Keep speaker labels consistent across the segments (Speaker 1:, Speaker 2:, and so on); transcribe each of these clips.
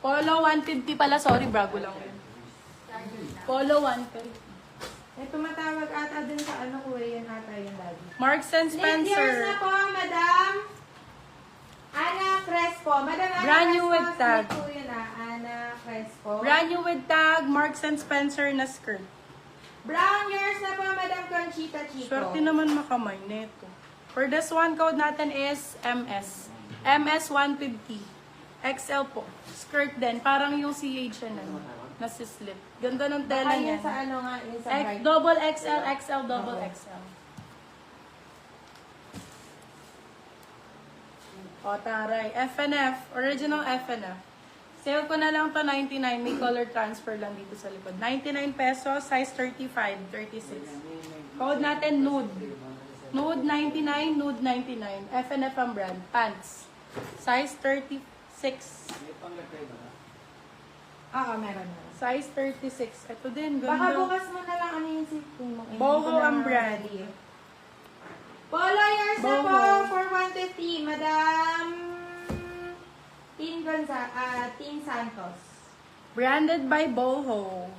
Speaker 1: Polo 150 pala. Sorry, bago lang yun. Polo 150.
Speaker 2: Eh, tumatawag ata dun sa ano ko eh. Yan ata yung daddy.
Speaker 1: Marks and
Speaker 2: Years na
Speaker 1: Spencer.
Speaker 2: po, Madam Ana Crespo. Madam Ana
Speaker 1: Brand new
Speaker 2: Crespo,
Speaker 1: with tag.
Speaker 2: sweet po yun Ana Crespo.
Speaker 1: Brand new with tag, Marks and Spencer na skirt.
Speaker 2: Brown years na po, Madam Conchita Chico.
Speaker 1: Swerte naman makamay neto. For this one, code natin is MS. MS 150. XL po. Skirt din. Parang yung CH na nasi-slip. Ganda ng tela
Speaker 2: Baka
Speaker 1: niya.
Speaker 2: yun sa ano nga, yun sa bright.
Speaker 1: Double XL, XL, double XL. O, taray. FNF. Original FNF. Sale ko na lang to 99. May color transfer lang dito sa likod. 99 pesos. Size 35, 36. Code natin nude. Nude 99, nude 99. FNF ang brand. Pants. Size 36.
Speaker 2: Oo, meron.
Speaker 1: Size 36. Ito din. Ganda.
Speaker 2: Baka bukas mo na lang ano yung sipin mo.
Speaker 1: Boho ang brand.
Speaker 2: Polo years na po
Speaker 1: Boho.
Speaker 2: for 150. Madam Tin Santos.
Speaker 1: Branded by Boho.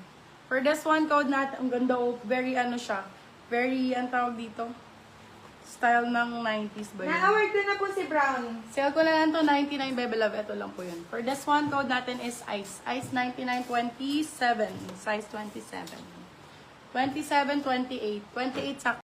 Speaker 1: For this one, code natin, ang ganda o, very ano siya. Very, ang tawag dito? Style ng 90s ba yun?
Speaker 2: Na-award ko na po si Brown.
Speaker 1: Sale ko na lang to 99, Bebe Love. Ito lang po yun. For this one, code natin is ICE. ICE 9927. Size 27. 27, 28. 28 sa